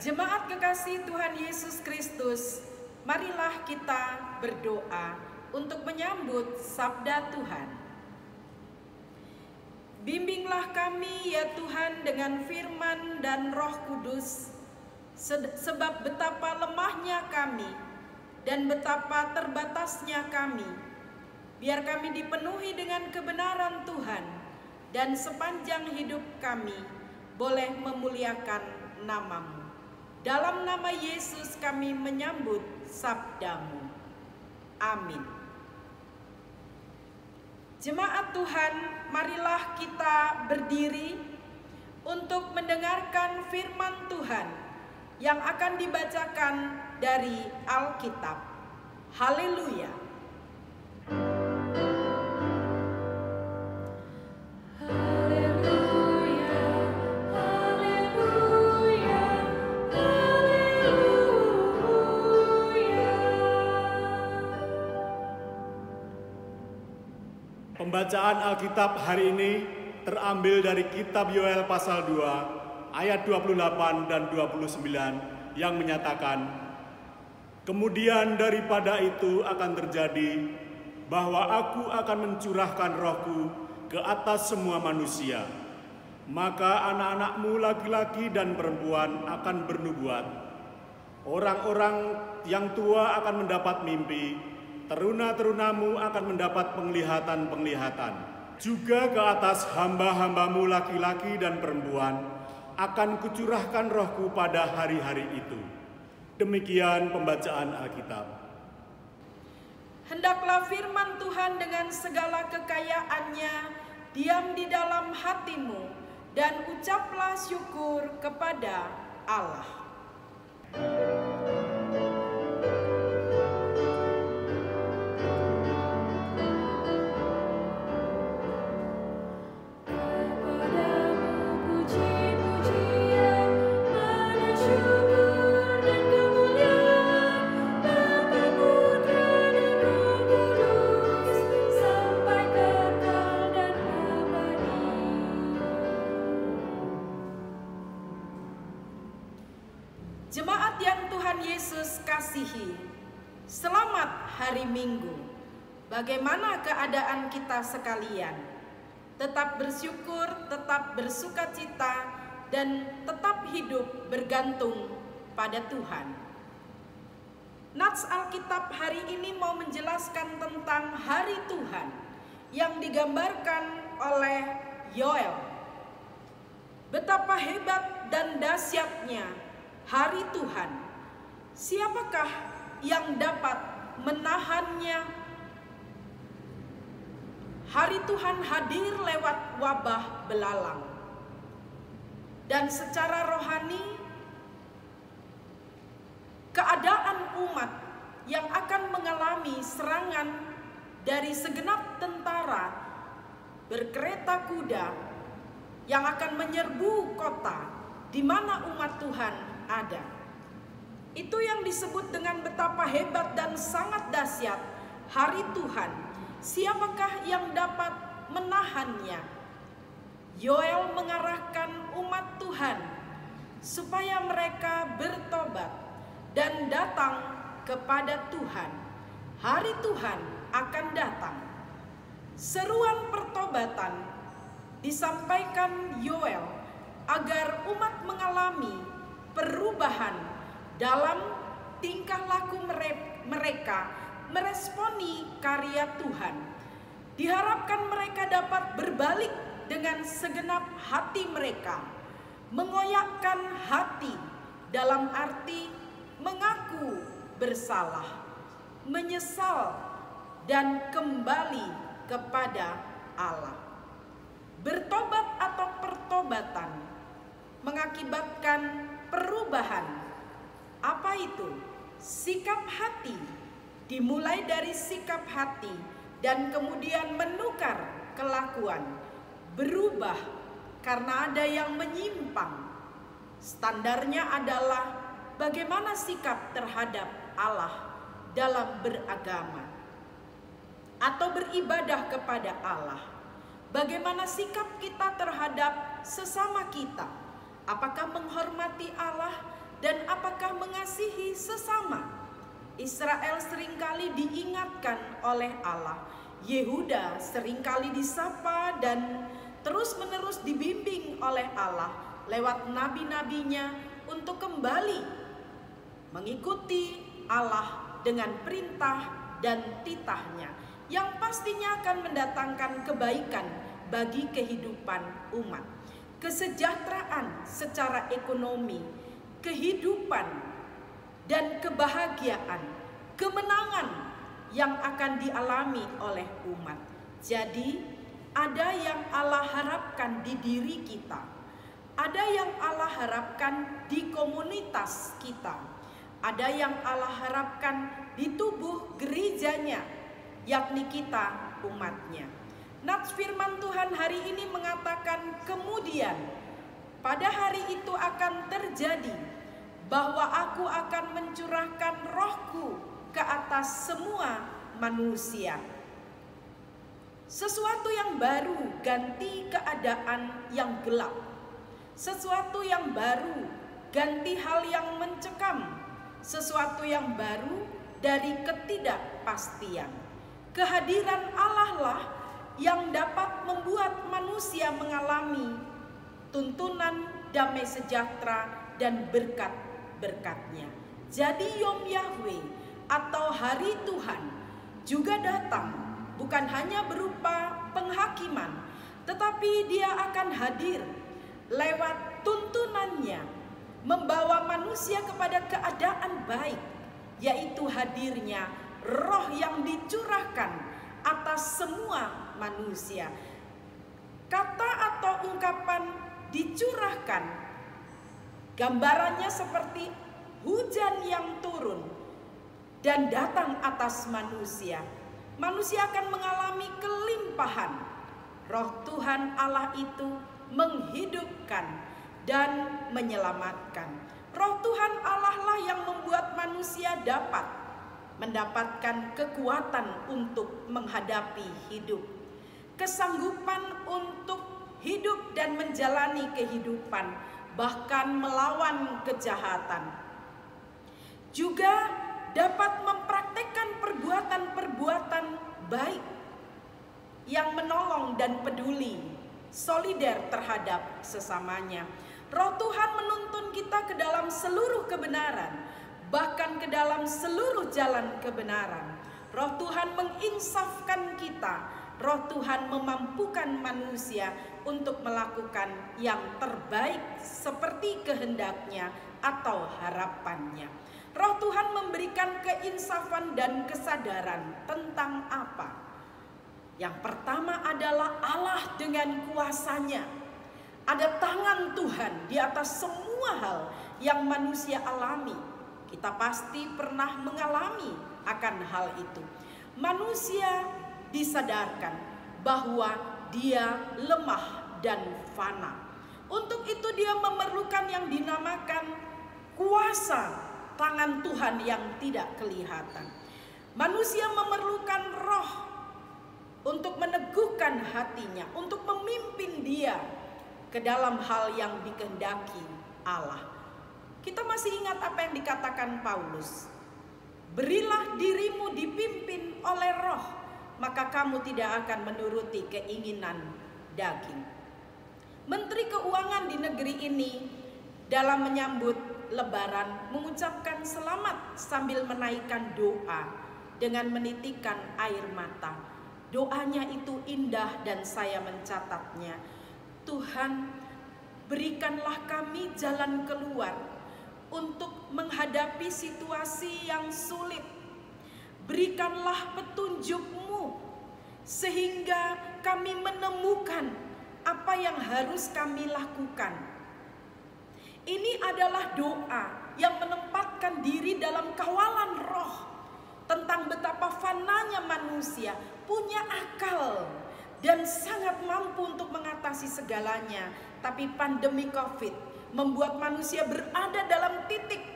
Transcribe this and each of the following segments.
Jemaat kekasih Tuhan Yesus Kristus, marilah kita berdoa untuk menyambut sabda Tuhan. Bimbinglah kami ya Tuhan dengan firman dan Roh Kudus, sebab betapa lemahnya kami dan betapa terbatasnya kami. Biar kami dipenuhi dengan kebenaran Tuhan dan sepanjang hidup kami boleh memuliakan nama-Mu. Dalam nama Yesus kami menyambut sabda-Mu. Amin. Jemaat Tuhan, marilah kita berdiri untuk mendengarkan firman Tuhan yang akan dibacakan dari Alkitab. Haleluya. Pembacaan Alkitab hari ini terambil dari kitab Yoel pasal 2 ayat 28 dan 29 yang menyatakan, "Kemudian daripada itu akan terjadi bahwa aku akan mencurahkan rohku ke atas semua manusia. Maka anak-anakmu laki-laki dan perempuan akan bernubuat. Orang-orang yang tua akan mendapat mimpi. Teruna-terunamu akan mendapat penglihatan-penglihatan. Juga ke atas hamba-hambamu laki-laki dan perempuan akan kucurahkan rohku pada hari-hari itu." Demikian pembacaan Alkitab. Hendaklah firman Tuhan dengan segala kekayaannya diam di dalam hatimu, dan ucaplah syukur kepada Allah. Jemaat yang Tuhan Yesus kasihi, selamat hari Minggu. Bagaimana keadaan kita sekalian? Tetap bersyukur, tetap bersukacita, dan tetap hidup bergantung pada Tuhan. Nats Alkitab hari ini mau menjelaskan tentang hari Tuhan yang digambarkan oleh Yoel. Betapa hebat dan dahsyatnya hari Tuhan. Siapakah yang dapat menahannya? Hari Tuhan hadir lewat wabah belalang. Dan secara rohani, keadaan umat yang akan mengalami serangan dari segenap tentara berkereta kuda yang akan menyerbu kota di mana umat Tuhan ada. Itu yang disebut dengan betapa hebat dan sangat dahsyat hari Tuhan. Siapakah yang dapat menahannya? Yoel mengarahkan umat Tuhan supaya mereka bertobat dan datang kepada Tuhan. Hari Tuhan akan datang. Seruan pertobatan disampaikan Yoel agar umat mengalami perubahan dalam tingkah laku mereka meresponi karya Tuhan. Diharapkan mereka dapat berbalik dengan segenap hati mereka, mengoyakkan hati dalam arti mengaku bersalah, menyesal, dan kembali kepada Allah. Bertobat atau pertobatan mengakibatkan perubahan. Apa itu? Sikap hati. Dimulai dari sikap hati dan kemudian menukar kelakuan. Berubah karena ada yang menyimpang. Standarnya adalah bagaimana sikap terhadap Allah dalam beragama atau beribadah kepada Allah. Bagaimana sikap kita terhadap sesama kita? Apakah menghormati Allah dan apakah mengasihi sesama? Israel seringkali diingatkan oleh Allah. Yehuda seringkali disapa dan terus-menerus dibimbing oleh Allah lewat nabi-nabinya untuk kembali mengikuti Allah dengan perintah dan titahnya yang pastinya akan mendatangkan kebaikan bagi kehidupan umat. Kesejahteraan secara ekonomi, kehidupan dan kebahagiaan, kemenangan yang akan dialami oleh umat. Jadi, ada yang Allah harapkan di diri kita, ada yang Allah harapkan di komunitas kita, ada yang Allah harapkan di tubuh gerejanya, yakni kita umatnya. Nats firman Tuhan hari ini mengatakan, kemudian pada hari itu akan terjadi bahwa aku akan mencurahkan rohku ke atas semua manusia. Sesuatu yang baru ganti keadaan yang gelap. Sesuatu yang baru ganti hal yang mencekam. Sesuatu yang baru dari ketidakpastian. Kehadiran Allah lah yang dapat membuat manusia mengalami tuntunan damai sejahtera dan berkat-berkatnya. Jadi Yom Yahweh atau hari Tuhan juga datang bukan hanya berupa penghakiman, tetapi dia akan hadir lewat tuntunannya, membawa manusia kepada keadaan baik, yaitu hadirnya roh yang dicurahkan atas semua manusia. Kata atau ungkapan dicurahkan, gambarannya seperti hujan yang turun dan datang atas manusia. Manusia akan mengalami kelimpahan. Roh Tuhan Allah itu menghidupkan dan menyelamatkan. Roh Tuhan Allah lah yang membuat manusia dapat mendapatkan kekuatan untuk menghadapi hidup, kesanggupan untuk hidup dan menjalani kehidupan, bahkan melawan kejahatan. Juga dapat mempraktekkan perbuatan-perbuatan baik yang menolong dan peduli, solider terhadap sesamanya. Roh Tuhan menuntun kita ke dalam seluruh kebenaran, bahkan ke dalam seluruh jalan kebenaran. Roh Tuhan menginsafkan kita. Roh Tuhan memampukan manusia untuk melakukan yang terbaik seperti kehendaknya atau harapannya. Roh Tuhan memberikan keinsafan dan kesadaran tentang apa? Yang pertama adalah Allah dengan kuasanya. Ada tangan Tuhan di atas semua hal yang manusia alami. Kita pasti pernah mengalami akan hal itu. Manusia disadarkan bahwa dia lemah dan fana. Untuk itu dia memerlukan yang dinamakan kuasa tangan Tuhan yang tidak kelihatan. Manusia memerlukan roh untuk meneguhkan hatinya, untuk memimpin dia ke dalam hal yang dikehendaki Allah. Kita masih ingat apa yang dikatakan Paulus. Berilah dirimu dipimpin oleh roh, maka kamu tidak akan menuruti keinginan daging. Menteri Keuangan di negeri ini dalam menyambut Lebaran mengucapkan selamat sambil menaikkan doa dengan menitikan air mata. Doanya itu indah dan saya mencatatnya. Tuhan, berikanlah kami jalan keluar untuk menghadapi situasi yang sulit. Berikanlah petunjuk-Mu sehingga kami menemukan apa yang harus kami lakukan. Ini adalah doa yang menempatkan diri dalam kawalan roh tentang betapa fananya manusia, punya akal dan sangat mampu untuk mengatasi segalanya. Tapi pandemi COVID membuat manusia berada dalam titik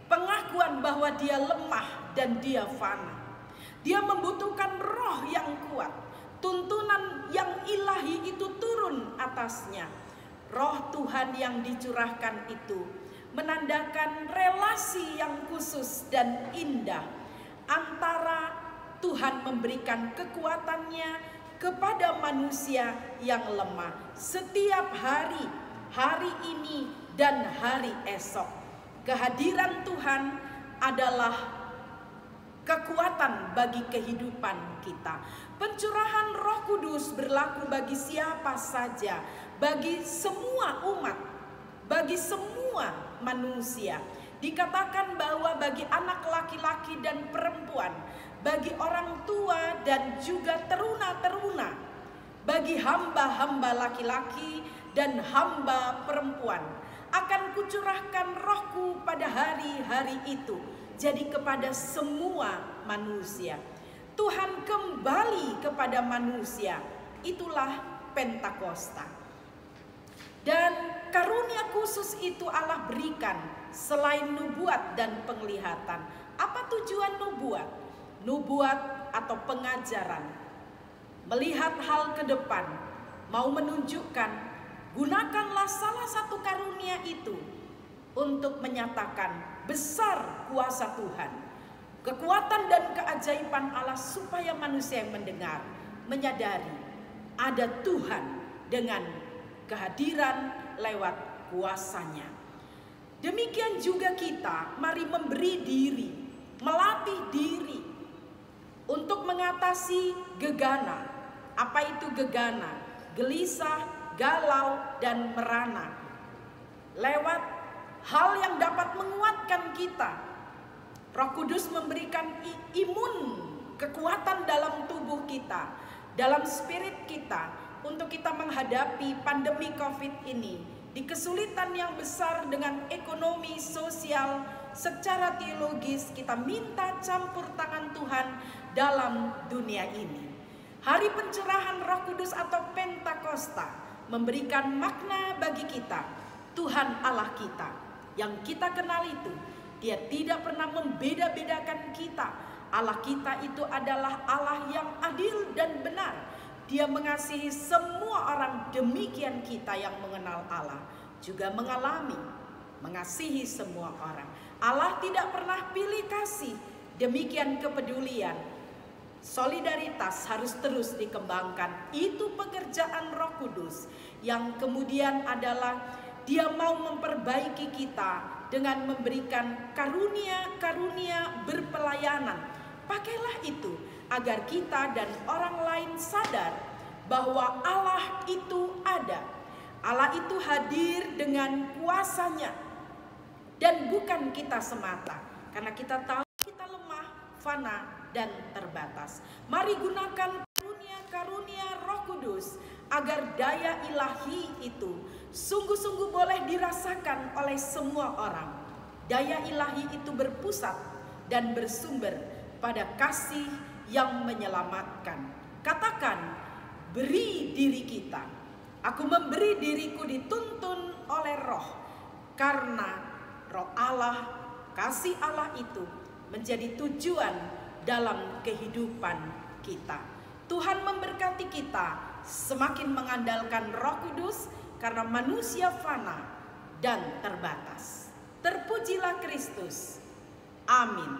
pengakuan bahwa dia lemah dan dia fana. Dia membutuhkan roh yang kuat, tuntunan yang ilahi itu turun atasnya. Roh Tuhan yang dicurahkan itu menandakan relasi yang khusus dan indah antara Tuhan memberikan kekuatannya kepada manusia yang lemah setiap hari, hari ini dan hari esok. Kehadiran Tuhan adalah kekuatan bagi kehidupan kita. Pencurahan Roh Kudus berlaku bagi siapa saja, bagi semua umat, bagi semua manusia. Dikatakan bahwa bagi anak laki-laki dan perempuan, bagi orang tua dan juga teruna-teruna, bagi hamba-hamba laki-laki dan hamba perempuan, akan kucurahkan Rohku pada hari-hari itu, jadi kepada semua manusia. Tuhan kembali kepada manusia, itulah Pentakosta. Dan karunia khusus itu Allah berikan selain nubuat dan penglihatan. Apa tujuan nubuat? Nubuat atau pengajaran, melihat hal ke depan, mau menunjukkan, gunakanlah salah satu karunia itu untuk menyatakan besar kuasa Tuhan, kekuatan dan keajaiban Allah, supaya manusia yang mendengar menyadari ada Tuhan dengan kehadiran lewat kuasanya. Demikian juga kita, mari memberi diri, melatih diri untuk mengatasi gegana. Apa itu gegana? Gelisah, galau, dan merana. Lewat hal yang dapat menguatkan kita. Roh Kudus memberikan imun, kekuatan dalam tubuh kita, dalam spirit kita, untuk kita menghadapi pandemi COVID ini. Di kesulitan yang besar dengan ekonomi, sosial, secara teologis, kita minta campur tangan Tuhan dalam dunia ini. Hari pencurahan Roh Kudus atau Pentakosta memberikan makna bagi kita. Tuhan Allah kita yang kita kenal itu, Dia tidak pernah membeda-bedakan kita. Allah kita itu adalah Allah yang adil dan benar. Dia mengasihi semua orang, demikian kita yang mengenal Allah juga mengalami mengasihi semua orang. Allah tidak pernah pilih kasih, demikian kepedulian. Solidaritas harus terus dikembangkan. Itu pekerjaan Roh Kudus yang kemudian adalah Dia mau memperbaiki kita dengan memberikan karunia-karunia berpelayanan. Pakailah itu agar kita dan orang lain sadar bahwa Allah itu ada. Allah itu hadir dengan kuasanya dan bukan kita semata. Karena kita tahu kita lemah, fana, dan terbatas. Mari gunakan karunia-karunia Roh Kudus agar daya ilahi itu sungguh-sungguh boleh dirasakan oleh semua orang. Daya ilahi itu berpusat dan bersumber pada kasih yang menyelamatkan. Katakan, beri diri kita. Aku memberi diriku dituntun oleh Roh, karena Roh Allah, kasih Allah itu menjadi tujuan dalam kehidupan kita. Tuhan memberkati kita semakin mengandalkan Roh Kudus, karena manusia fana dan terbatas. Terpujilah Kristus. Amin.